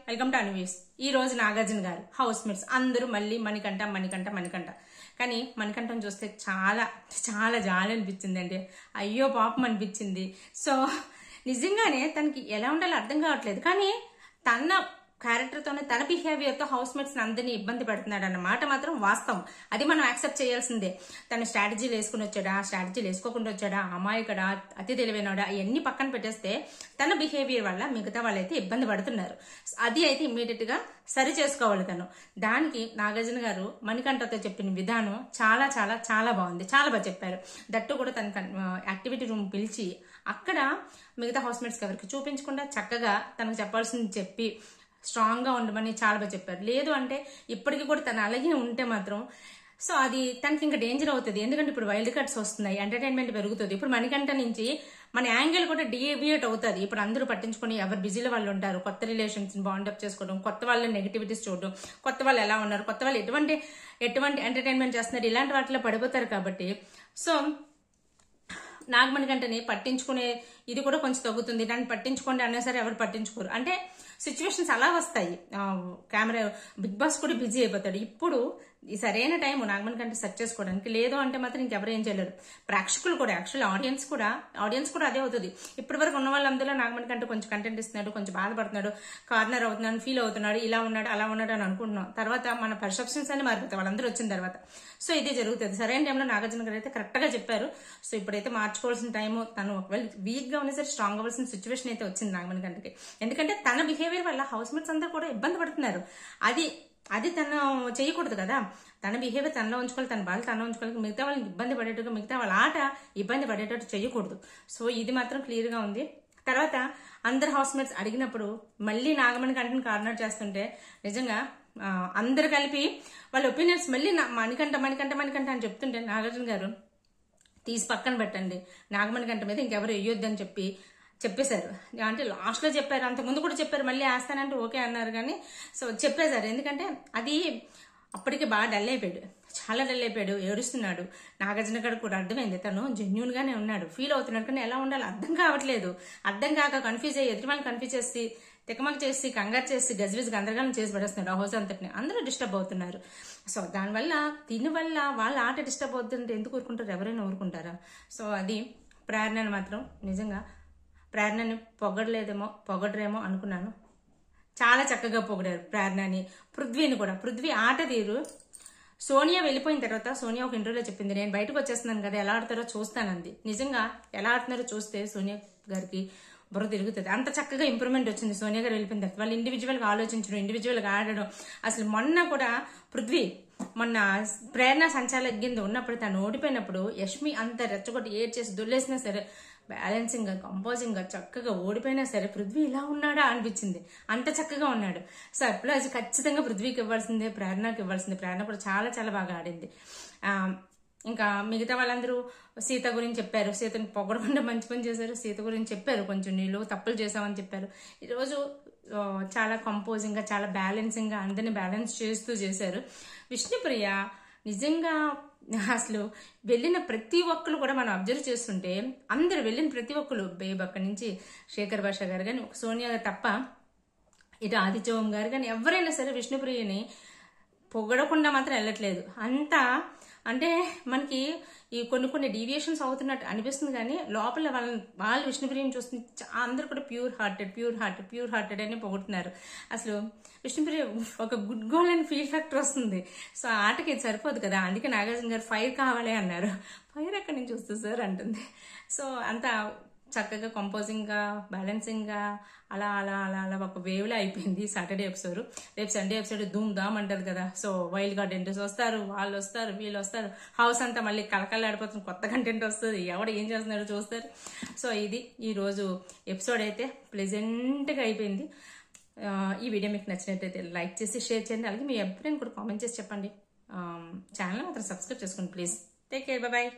Welcome to Anvi's. ఈ రోజు నాగార్జున గారు హౌస్ మేట్స్ అందరూ మళ్ళీ మణికంఠ కానీ మణికంఠం చూస్తే చాలా చాలా జాలి అనిపించింది అండి. అయ్యో పాపం అనిపించింది. సో నిజంగానే తనకి ఎలా ఉండాలో అర్థం కావట్లేదు. కానీ తన క్యారెక్టర్తోనే తన బిహేవియర్తో హౌస్ మేట్స్ అందరినీ ఇబ్బంది పెడుతున్నాడు అన్నమాట మాత్రం వాస్తవం. అది మనం యాక్సెప్ట్ చేయాల్సిందే. తన స్ట్రాటజీలు వేసుకుని వచ్చాడా, స్ట్రాటజీలు వేసుకోకుండా వచ్చాడా, అమాయకుడా, అతి తెలివైనడా, అవన్నీ పక్కన పెట్టేస్తే తన బిహేవియర్ వల్ల మిగతా వాళ్ళైతే ఇబ్బంది పడుతున్నారు. అది అయితే ఇమ్మీడియట్ గా సరి చేసుకోవాలి తను. దానికి నాగార్జున గారు మణికంఠతో చెప్పిన విధానం చాలా చాలా చాలా బాగుంది. చాలా బాగా చెప్పారు. దట్టు కూడా తన యాక్టివిటీ రూమ్ పిలిచి అక్కడ మిగతా హౌస్ మేట్స్కి ఎవరికి చూపించకుండా చక్కగా తనకు చెప్పాల్సింది చెప్పి స్ట్రాంగ్ గా ఉండమని చాలా బాగా చెప్పారు. లేదు అంటే ఇప్పటికీ కూడా తను అలాగే ఉంటే మాత్రం సో అది తనకి ఇంకా డేంజర్ అవుతుంది. ఎందుకంటే ఇప్పుడు వైల్డ్ కార్డ్స్ వస్తున్నాయి, ఎంటర్టైన్మెంట్ పెరుగుతుంది. ఇప్పుడు మణికంఠ నుంచి మన యాంగిల్ కూడా డివియేట్ అవుతుంది. ఇప్పుడు అందరూ పట్టించుకొని ఎవరు బిజీలో వాళ్ళు ఉంటారు. కొత్త రిలేషన్స్ బాండప్ చేసుకోవడం, కొత్త వాళ్ళ నెగిటివిటీస్ చూడడం, కొత్త వాళ్ళు ఎలా ఉన్నారు, కొత్త వాళ్ళు ఎటువంటి ఎంటర్టైన్మెంట్ చేస్తున్నారు, ఇలాంటి వాటిలో పడిపోతారు. కాబట్టి సో నాగమణికంటని పట్టించుకునే ఇది కూడా కొంచెం తగ్గుతుంది. దాన్ని పట్టించుకోండి అన్నా సరే ఎవరు పట్టించుకోరు. అంటే సిచ్యువేషన్స్ అలా వస్తాయి. కెమెరా బిగ్ బాస్ కూడా బిజీ అయిపోతాడు. ఇప్పుడు ఈ సరైన టైం నాగమణికంట సెర్చ్ చేసుకోవడానికి. లేదు అంటే మాత్రం ఇంకెవరు ఏం చేయలేరు. ప్రేక్షకులు కూడా యాక్చువల్లీ ఆడియన్స్ కూడా అదే అవుతుంది. ఇప్పటి వరకు ఉన్న వాళ్ళందరూ నాగమణికంట కొంచెం కంటెంట్ ఇస్తున్నాడు, కొంచెం బాధపడుతున్నాడు, కార్నర్ అవుతున్నాడు, ఫీల్ అవుతున్నాడు, ఇలా ఉన్నాడు అలా ఉన్నాడు అని అనుకుంటున్నాం. తర్వాత మన పర్సెప్షన్స్ అన్ని మారిపోతాయి వాళ్ళందరూ వచ్చిన తర్వాత. సో ఇదే జరుగుతుంది. సరైన టైంలో నాగార్జున గారు అయితే కరెక్ట్ గా చెప్పారు. సో ఇప్పుడైతే మార్చుకోవాల్సిన టైము. తను ఒకవేళ వీక్ గా ఉన్నా సరే స్ట్రాంగ్ అవ్వాల్సిన సిచ్యువేషన్ అయితే వచ్చింది నాగమణికంటకి. ఎందుకంటే తన బిహేవియర్ వల్ల హౌస్ మేట్స్ అందరూ కూడా ఇబ్బంది పడుతున్నారు. అది తను చేయకూడదు కదా. తన బిహేవియర్ తనలో ఉంచుకోవాలి, తన బాధలు తనలో ఉంచుకోవాలి. మిగతా వాళ్ళకి ఇబ్బంది పడేటట్టు, మిగతా వాళ్ళ ఆట ఇబ్బంది పడేటట్టు చేయకూడదు. సో ఇది మాత్రం క్లియర్ గా ఉంది. తర్వాత అందరు హౌస్ మేట్స్ అడిగినప్పుడు మళ్ళీ నాగమణికంటని కార్నర్ చేస్తుంటే నిజంగా అందరు కలిపి వాళ్ళ ఒపీనియన్స్ మళ్ళీ మణికంఠ అని చెప్తుంటే నాగార్జున గారు తీసి పక్కన పెట్టండి, నాగమణికంఠ మీద ఇంకెవరు వేయొద్దని చెప్పేశారు. అంటే లాస్ట్ లో చెప్పారు, అంతకుముందు కూడా చెప్పారు, మళ్ళీ వేస్తానంటే ఓకే అన్నారు. కానీ సో చెప్పేశారు. ఎందుకంటే అది అప్పటికి బాగా డల్ అయిపోయాడు, చాలా డల్ అయిపోయాడు, ఏడుస్తున్నాడు. నాగార్జున గారు కూడా అర్థమైంది తను జెన్యూన్ గానే ఉన్నాడు, ఫీల్ అవుతున్నాడు. కానీ ఎలా ఉండాలో అర్థం కావట్లేదు. అర్థం కాక కన్ఫ్యూజ్ అయ్యి ఎదుటి వాళ్ళని కన్ఫ్యూజ్ చేసి తికమక చేసి కంగారు చేసి గజిబిజ్ గందరగాలం చేసి పడేస్తున్నాడు. ఆ హౌస్ అంతటిని అందరూ డిస్టర్బ్ అవుతున్నారు. సో దీనివల్ల వాళ్ళ ఆట డిస్టర్బ్ అవుతుంటే ఎందుకు ఊరుకుంటారు? ఎవరైనా ఊరుకుంటారా? సో అది ప్రేరణని మాత్రం నిజంగా ప్రేరణని పొగడరేమో అనుకున్నాను. చాలా చక్కగా పొగిడారు ప్రేరణని, పృథ్వీని కూడా. పృథ్వీ ఆట తీరు. సోనియా వెళ్ళిపోయిన తర్వాత సోనియా ఒక ఇంటర్వ్యూలో చెప్పింది, నేను బయటకు వచ్చేస్తున్నాను కదా, ఎలా ఆడతారో చూస్తానంది. నిజంగా ఎలా ఆడుతున్నారో చూస్తే సోనియా గారికి బుర్ర తిరుగుతుంది. అంత చక్కగా ఇంప్రూవ్మెంట్ వచ్చింది సోనియా గారు వెళ్ళిపోయిన తర్వాత. వాళ్ళు ఇండివిజువల్ గా ఆలోచించడం, ఇండివిజువల్ గా ఆడడం. అసలు మొన్న ప్రేరణ సంచాలక కింద ఉన్నప్పుడు తను ఓడిపోయినప్పుడు యష్మి అంత రెచ్చగొట్టి ఏడ్ చేసి దొల్లేసినా సరే బ్యాలెన్సింగ్ గా కంపోజింగ్ గా చక్కగా ఓడిపోయినా సరే పృథ్వీ ఇలా ఉన్నాడా అనిపించింది. అంత చక్కగా ఉన్నాడు. సో అప్పుడు అది ఖచ్చితంగా పృథ్వీకి ఇవ్వాల్సిందే, ప్రేరణకి ఇవ్వాల్సిందే. ప్రేరణ కూడా చాలా చాలా బాగా ఆడింది. ఇంకా మిగతా వాళ్ళందరూ సీత గురించి చెప్పారు. సీతను పొగడకుండా మంచి పని చేశారు. సీత గురించి చెప్పారు, కొంచెం నీళ్ళు తప్పులు చేసామని చెప్పారు. ఈరోజు చాలా కంపోజింగ్ గా, చాలా బ్యాలెన్సింగ్ గా అందరిని బ్యాలెన్స్ చేస్తూ చేశారు. విష్ణుప్రియ నిజంగా అసలు వెళ్ళిన ప్రతి ఒక్కరు కూడా మనం అబ్జర్వ్ చేస్తుంటే అందరు వెళ్ళిన ప్రతి ఒక్కరు బేబ్ అక్కడి నుంచి శేఖర్ భాష గారు కానీ, సోనియా గారు తప్ప ఇటు ఆదిత్యవం గారు కానీ ఎవరైనా సరే విష్ణుప్రియని పొగడకుండా మాత్రం వెళ్ళట్లేదు. అంతా అంటే మనకి ఈ కొన్ని డీవియేషన్స్ అవుతున్నట్టు అనిపిస్తుంది. కానీ లోపల వాళ్ళు విష్ణుప్రియని చూస్తుంది అందరూ కూడా ప్యూర్ హార్టెడ్ అని పొగుడుతున్నారు. అసలు విష్ణుప్రియ ఒక గుడ్ గోల్ అని ఫీల్ ఫ్యాక్టర్ వస్తుంది. సో ఆటకి ఇది సరిపోదు కదా, అందుకే నాగార్జున గారు ఫైర్ కావాలి అన్నారు. ఫైర్ ఎక్కడి నుంచి వస్తుంది సార్ అంటుంది. సో అంతా చక్కగా కంపోజింగ్ గా, బ్యాలెన్సింగ్ గా అలా అలా అలా అలా ఒక వేవ్ లో అయిపోయింది సాటర్డే ఎపిసోడ్. రేపు సండే ఎపిసోడ్ ధూమ్ ధామ్ అంటది కదా. సో వైల్డ్ కార్డ్ ఎంట్రీస్ వస్తారు, వాళ్ళు వస్తారు, వీళ్ళు వస్తారు, హౌస్ అంతా మళ్ళీ కలకల్లాడిపోతుంది, కొత్త కంటెంట్ వస్తుంది, ఎవడు ఏం చేస్తున్నాడో చూస్తారు. సో ఇది ఈ రోజు ఎపిసోడ్ అయితే ప్లెజెంట్ గా అయిపోయింది. ఈ వీడియో మీకు నచ్చినట్టయితే లైక్ చేసి షేర్ చేయండి. అలాగే మీ అభిప్రాయం కూడా కామెంట్ చేసి చెప్పండి. ఛానల్ మాత్రం సబ్స్క్రైబ్ చేసుకోండి ప్లీజ్. Take care, bye.